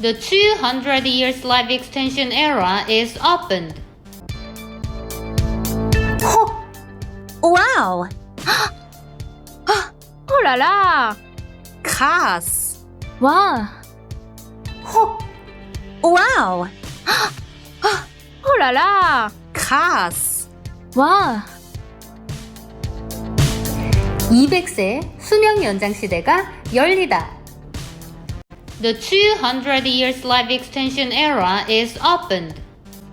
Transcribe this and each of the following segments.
The 200 years life extension era is opened. Wow! Oh là là! Krass! Wow! Wow! Oh là là! Krass! Wow! 200세 수명 연장 시대가 열리다. The 200 years life extension era is opened.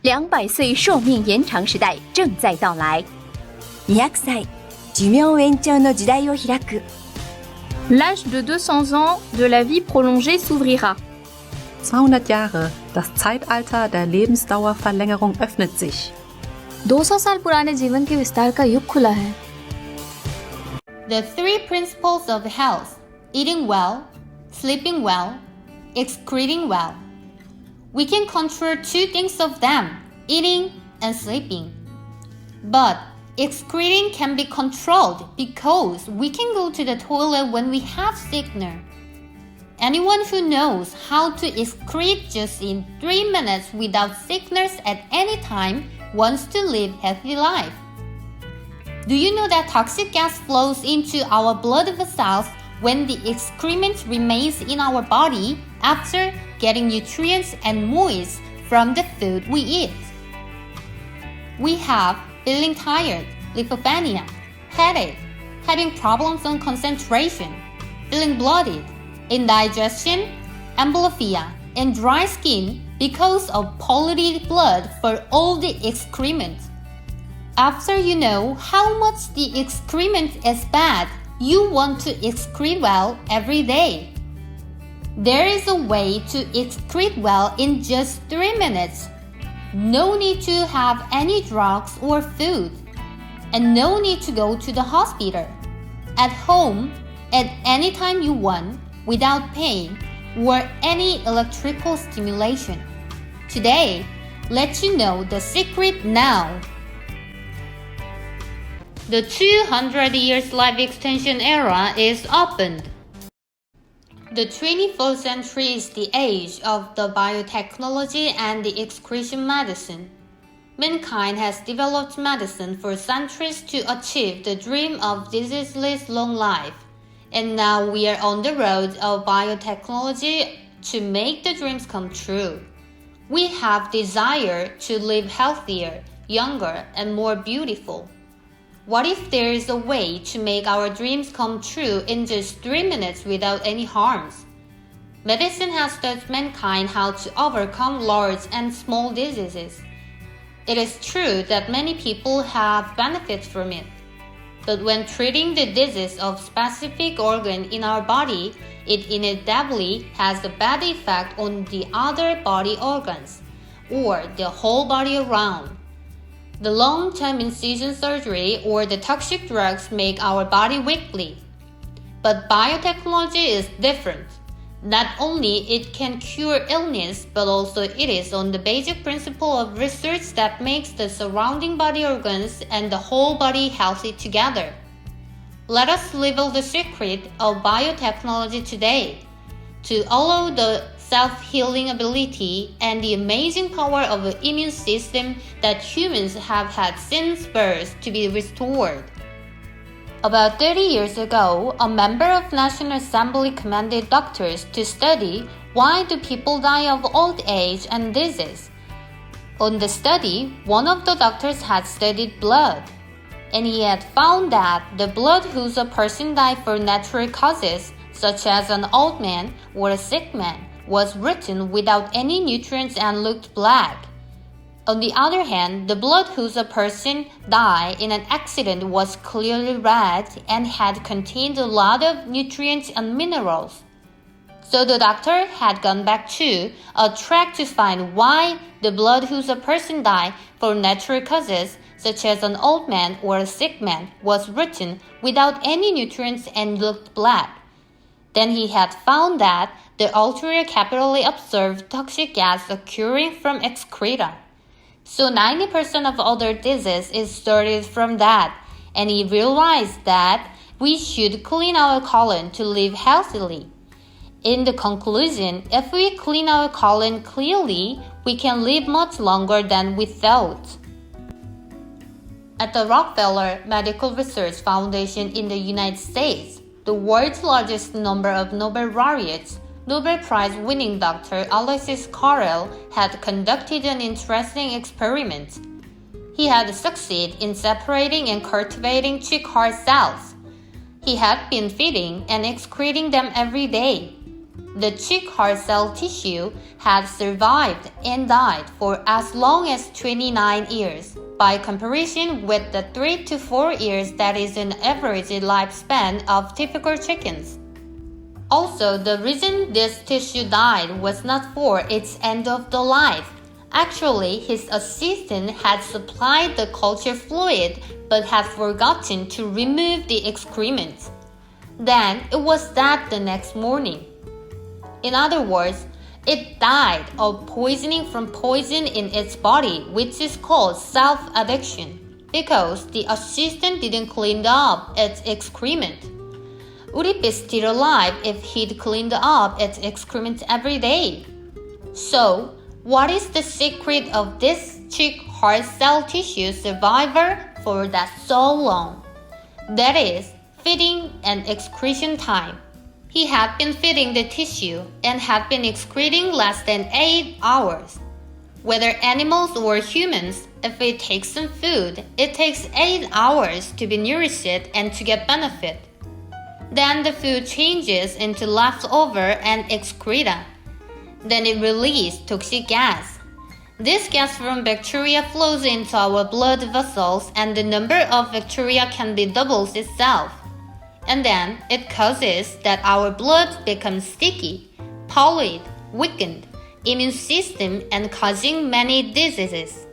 200岁寿命延长时代正在到来。200歳、寿命延長の時代を開く。L'âge de 200 ans de la vie prolongée s'ouvrira. 200 Jahre, das Zeitalter der Lebensdauerverlängerung öffnet sich. 200 साल पुराने जीवन के विस्तार का युग खुला है। The three principles of health: eating well, sleeping well, excreting well. We can control two things of them, eating and sleeping. But excreting can be controlled because we can go to the toilet when we have sickness. Anyone who knows how to excrete just in 3 minutes without sickness at any time wants to live a healthy life. Do you know that toxic gas flows into our blood vessels when the excrement remains in our body after getting nutrients and moist from the food we eat? We have feeling tired, lipopenia, headache, having problems on concentration, feeling bloated, indigestion, amblyopia, and dry skin because of polluted blood for all the excrement. After you know how much the excrement is bad, you want to excrete well every day. There is a way to excrete well in just 3 minutes. No need to have any drugs or food, and no need to go to the hospital. At home, at any time you want, without pain or any electrical stimulation. Today, let you know the secret now. The 200 years life extension era is opened. The 21st century is the age of the biotechnology and the excretion medicine. Mankind has developed medicine for centuries to achieve the dream of diseaseless long life. And now we are on the road of biotechnology to make the dreams come true. We have desire to live healthier, younger, and more beautiful. What if there is a way to make our dreams come true in just 3 minutes without any harms? Medicine has taught mankind how to overcome large and small diseases. It is true that many people have benefits from it. But when treating the disease of specific organ in our body, it inevitably has a bad effect on the other body organs, or the whole body around. The long-term incision surgery or the toxic drugs make our body weakly. But biotechnology is different. Not only it can cure illness, but also it is on the basic principle of research that makes the surrounding body organs and the whole body healthy together. Let us reveal the secret of biotechnology today to allow the self-healing ability and the amazing power of the immune system that humans have had since birth to be restored. About 30 years ago, a member of National Assembly commanded doctors to study why do people die of old age and disease. On the study, one of the doctors had studied blood, and he had found that the blood whose a person died for natural causes, such as an old man or a sick man, was written without any nutrients and looked black. On the other hand, the blood whose a person died in an accident was clearly red and had contained a lot of nutrients and minerals. So the doctor had gone back to a track to find why the blood whose a person died for natural causes, such as an old man or a sick man, was written without any nutrients and looked black. Then he had found that the ultra capillary observed toxic gas occurring from excreta. So 90% of other disease is started from that, and he realized that we should clean our colon to live healthily. In the conclusion, if we clean our colon clearly, we can live much longer than we thought. At the Rockefeller Medical Research Foundation in the United States, the world's largest number of Nobel laureates, Nobel Prize-winning Dr. Alexis Carrel had conducted an interesting experiment. He had succeeded in separating and cultivating chick heart cells. He had been feeding and excreting them every day. The chick heart cell tissue had survived and died for as long as 29 years, by comparison with the 3 to 4 years that is an average lifespan of typical chickens. Also, the reason this tissue died was not for its end of the life. Actually, his assistant had supplied the culture fluid but had forgotten to remove the excrement. Then it was dead the next morning. In other words, it died of poisoning from poison in its body, which is called self-addiction, because the assistant didn't clean up its excrement. Would it be still alive if he'd cleaned up its excrement every day? So, what is the secret of this chick heart cell tissue survivor for that so long? That is, feeding and excretion time. He had been feeding the tissue and had been excreting less than 8 hours. Whether animals or humans, if it takes some food, it takes 8 hours to be nourished and to get benefit. Then the food changes into leftover and excreta. Then it releases toxic gas. This gas from bacteria flows into our blood vessels and the number of bacteria can be doubles itself. And then it causes that our blood becomes sticky, polluted, weakened, immune system and causing many diseases.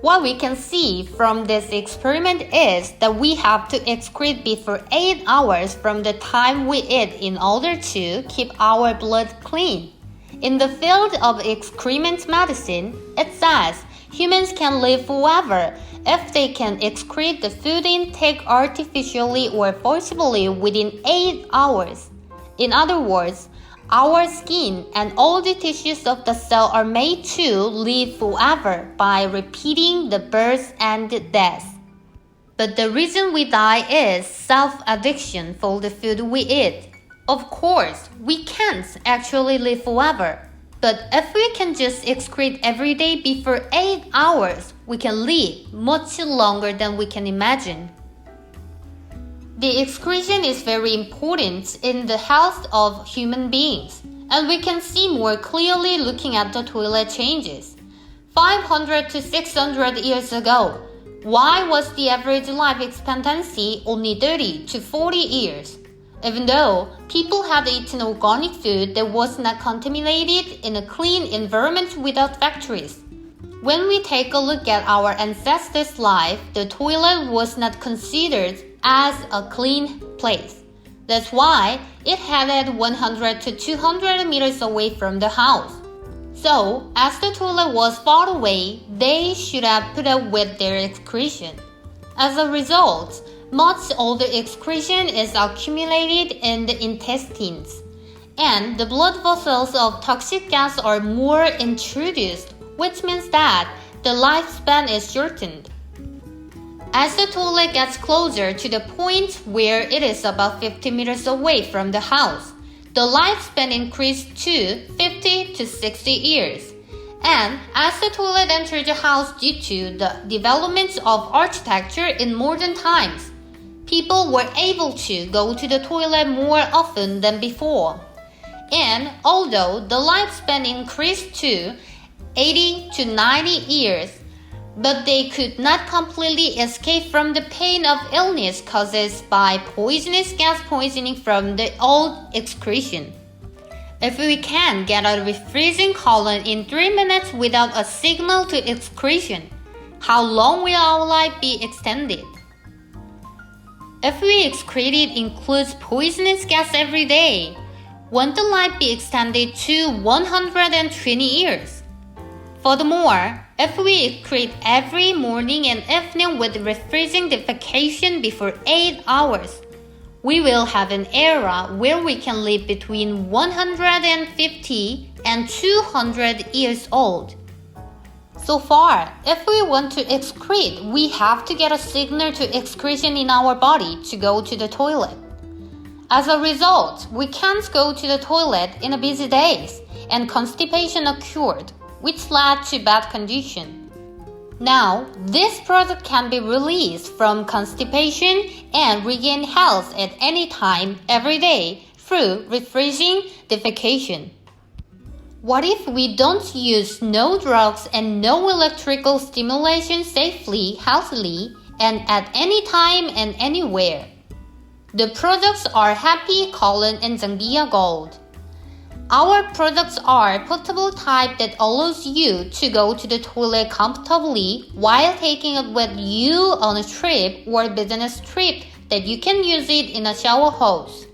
What we can see from this experiment is that we have to excrete before 8 hours from the time we eat in order to keep our blood clean. In the field of excrement medicine, it says humans can live forever if they can excrete the food intake artificially or forcibly within 8 hours. In other words, our skin and all the tissues of the cell are made to live forever by repeating the birth and death. But the reason we die is self-addiction for the food we eat. Of course, we can't actually live forever. But if we can just excrete every day before 8 hours, we can live much longer than we can imagine. The excretion is very important in the health of human beings, and we can see more clearly looking at the toilet changes. 500 to 600 years ago, why was the average life expectancy only 30 to 40 years? Even though people had eaten organic food that was not contaminated in a clean environment without factories. When we take a look at our ancestors' life, the toilet was not considered as a clean place. That's why it headed 100 to 200 meters away from the house. So, as the toilet was far away, they should have put up with their excretion. As a result, much of the excretion is accumulated in the intestines, and the blood vessels of toxic gas are more introduced, which means that the lifespan is shortened. As the toilet gets closer to the point where it is about 50 meters away from the house, the lifespan increased to 50 to 60 years. And as the toilet entered the house due to the development of architecture in modern times, people were able to go to the toilet more often than before. And although the lifespan increased to 80 to 90 years, but they could not completely escape from the pain of illness caused by poisonous gas poisoning from the old excretion. If we can get a refreezing colon in 3 minutes without a signal to excretion, how long will our life be extended? If we excreted includes poisonous gas every day, won't the life be extended to 120 years? Furthermore, if we excrete every morning and evening with refreezing defecation before 8 hours, we will have an era where we can live between 150 and 200 years old. So far, if we want to excrete, we have to get a signal to excretion in our body to go to the toilet. As a result, we can't go to the toilet in busy days, and constipation occurred, which led to bad condition. Now, this product can be released from constipation and regain health at any time, every day, through refreshing defecation. What if we don't use no drugs and no electrical stimulation safely, healthily, and at any time and anywhere? The products are Happy, Colon, and Zambia Gold. Our products are portable type that allows you to go to the toilet comfortably while taking it with you on a trip or business trip that you can use it in a shower hose.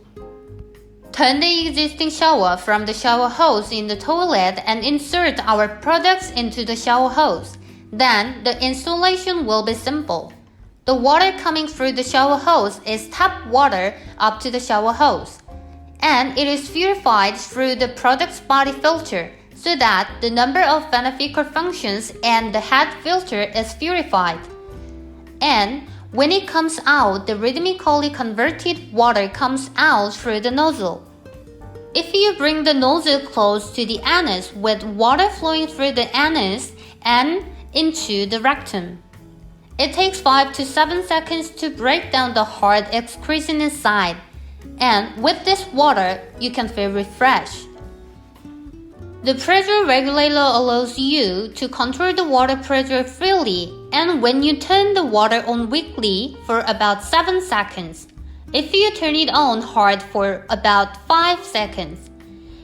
Turn the existing shower from the shower hose in the toilet and insert our products into the shower hose. Then the installation will be simple. The water coming through the shower hose is tap water up to the shower hose, and it is purified through the product's body filter so that the number of beneficial functions and the head filter is purified. And when it comes out, the rhythmically converted water comes out through the nozzle. If you bring the nozzle close to the anus with water flowing through the anus and into the rectum, it takes 5 to 7 seconds to break down the hard excretion inside. And with this water, you can feel refreshed. The pressure regulator allows you to control the water pressure freely, and when you turn the water on weakly for about 7 seconds, if you turn it on hard for about 5 seconds,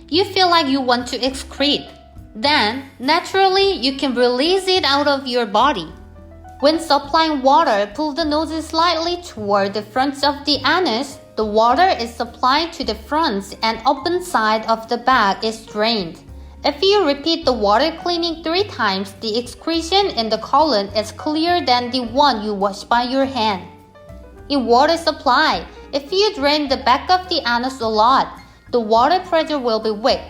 you feel like you want to excrete. Then, naturally, you can release it out of your body. When supplying water, pull the nozzle slightly toward the front of the anus. The water is supplied to the front and open side of the bag is drained. If you repeat the water cleaning 3 times, the excretion in the colon is clearer than the one you wash by your hand. In water supply, if you drain the back of the anus a lot, the water pressure will be weak.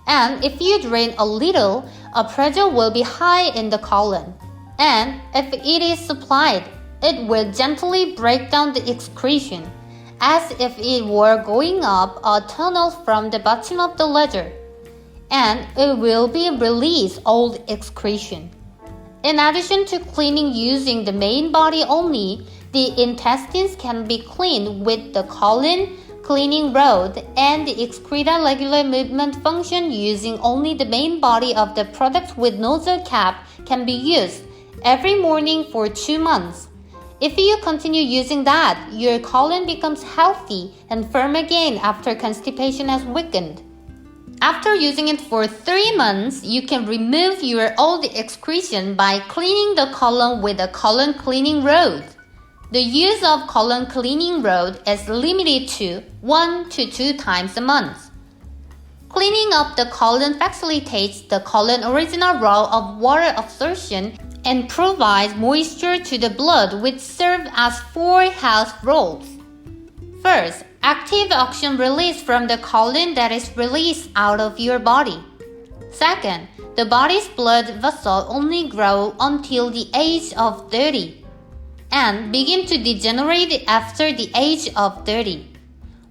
And if you drain a little, a pressure will be high in the colon. And if it is supplied, it will gently break down the excretion, as if it were going up a tunnel from the bottom of the ledger, and it will be released old excretion. In addition to cleaning using the main body only, the intestines can be cleaned with the colon cleaning rod, and the excreta regular movement function using only the main body of the product with nozzle cap can be used every morning for 2 months. If you continue using that, your colon becomes healthy and firm again after constipation has weakened. After using it for 3 months, you can remove your old excretion by cleaning the colon with a colon cleaning rod. The use of colon cleaning rod is limited to 1 to 2 times a month. Cleaning up the colon facilitates the colon's original role of water absorption and provides moisture to the blood, which serve as 4 health roles. First, active oxygen release from the colon that is released out of your body. Second, the body's blood vessels only grow until the age of 30 and begin to degenerate after the age of 30,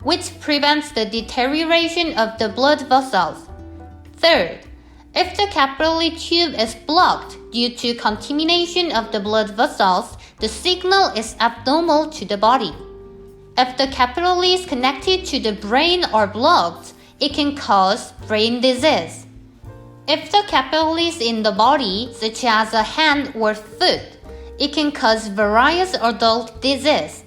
which prevents the deterioration of the blood vessels. Third, if the capillary tube is blocked due to contamination of the blood vessels, the signal is abnormal to the body. If the capillaries connected to the brain are blocked, it can cause brain disease. If the capillaries in the body, such as a hand or foot, it can cause various adult disease.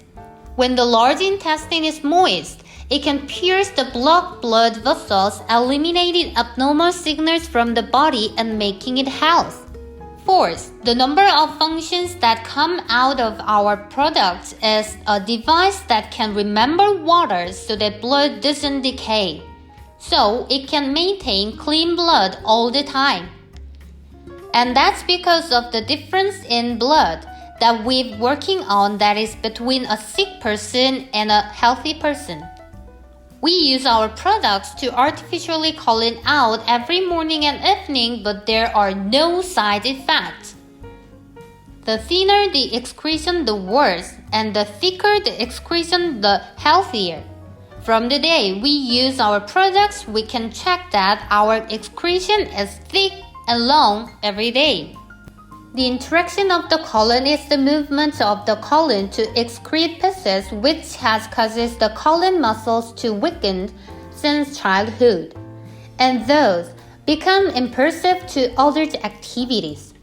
When the large intestine is moist, it can pierce the blocked blood vessels, eliminating abnormal signals from the body and making it healthy. Fourth, the number of functions that come out of our products is a device that can remember water so that blood doesn't decay, so it can maintain clean blood all the time. And that's because of the difference in blood that we're working on that is between a sick person and a healthy person. We use our products to artificially call it out every morning and evening, but there are no side effects. The thinner the excretion, the worse, and the thicker the excretion, the healthier. From the day we use our products, we can check that our excretion is thick and long every day. The interaction of the colon is the movement of the colon to excrete pieces, which has causes the colon muscles to weaken since childhood, and thus become impulsive to other activities.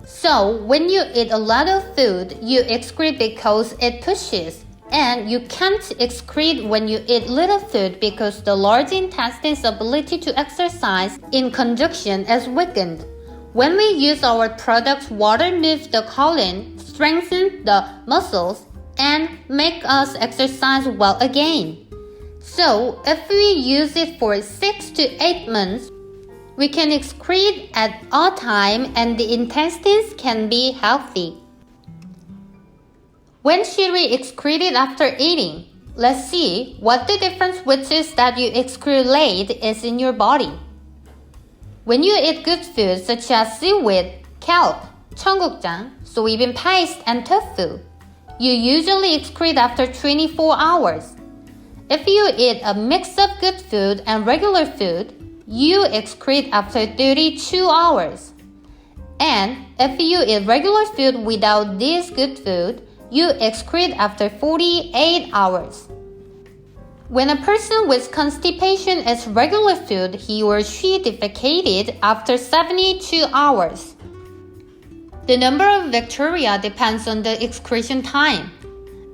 So, when you eat a lot of food, you excrete because it pushes, and you can't excrete when you eat little food because the large intestine's ability to exercise in conjunction is weakened. When we use our products, water moves the colon, strengthens the muscles, and make us exercise well again. So, if we use it for 6 to 8 months, we can excrete at all time and the intestines can be healthy. When should we excrete it after eating? Let's see what the difference which is that you excrete late is in your body. When you eat good food such as seaweed, kelp, 청국장, soybean paste, and tofu, you usually excrete after 24 hours. If you eat a mix of good food and regular food, you excrete after 32 hours. And if you eat regular food without this good food, you excrete after 48 hours. When a person with constipation eats regular food, he or she defecated after 72 hours. The number of bacteria depends on the excretion time.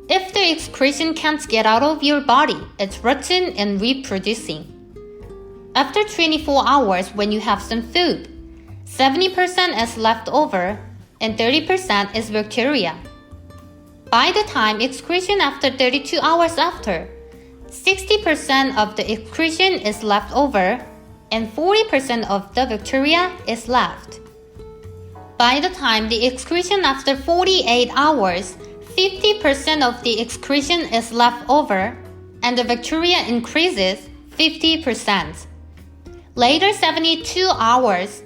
If the excretion can't get out of your body, it's rotten and reproducing. After 24 hours when you have some food, 70% is left over and 30% is bacteria. By the time excretion after 32 hours after, 60% of the excretion is left over and 40% of the bacteria is left. By the time the excretion after 48 hours, 50% of the excretion is left over and the bacteria increases 50%. Later 72 hours,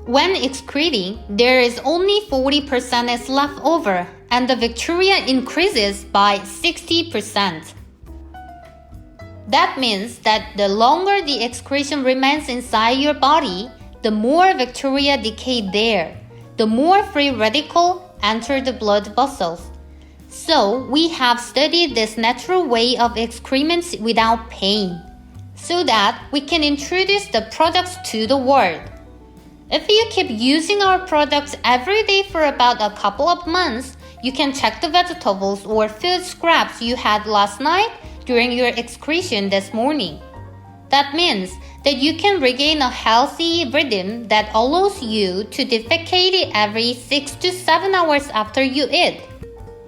when excreting, there is only 40% is left over and the bacteria increases by 60%. That means that the longer the excretion remains inside your body, the more bacteria decay there, the more free radicals enter the blood vessels. So we have studied this natural way of excrements without pain, so that we can introduce the products to the world. If you keep using our products every day for about a couple of months, you can check the vegetables or food scraps you had last night during your excretion this morning. That means that you can regain a healthy rhythm that allows you to defecate every 6 to 7 hours after you eat.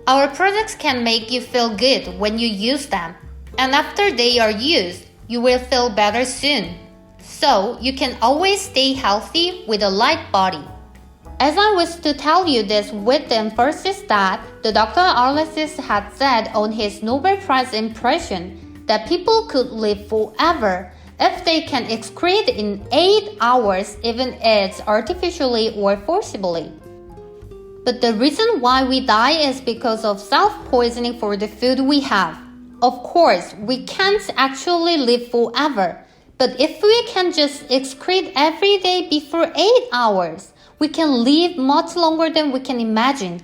Our products can make you feel good when you use them, and after they are used, you will feel better soon. So you can always stay healthy with a light body. As I was to tell you this with the emphasis that the Dr. Arlesis had said on his Nobel Prize impression that people could live forever if they can excrete in 8 hours, even if it's artificially or forcibly. But the reason why we die is because of self-poisoning for the food we have. Of course, we can't actually live forever, but if we can just excrete every day before 8 hours, we can live much longer than we can imagine.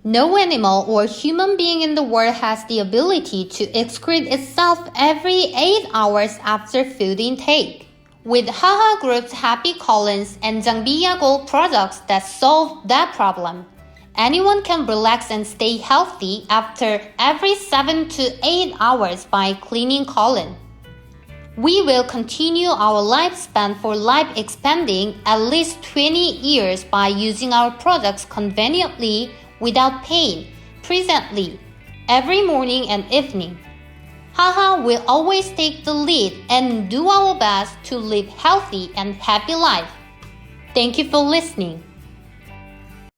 No animal or human being in the world has the ability to excrete itself every 8 hours after food intake. With HaHa Group's Happy Colons and Jangbiya Gold products that solve that problem, anyone can relax and stay healthy after every 7 to 8 hours by cleaning colon. We will continue our lifespan for life expanding at least 20 years by using our products conveniently without pain, presently, every morning and evening. HaHa will always take the lead and do our best to live healthy and happy life. Thank you for listening.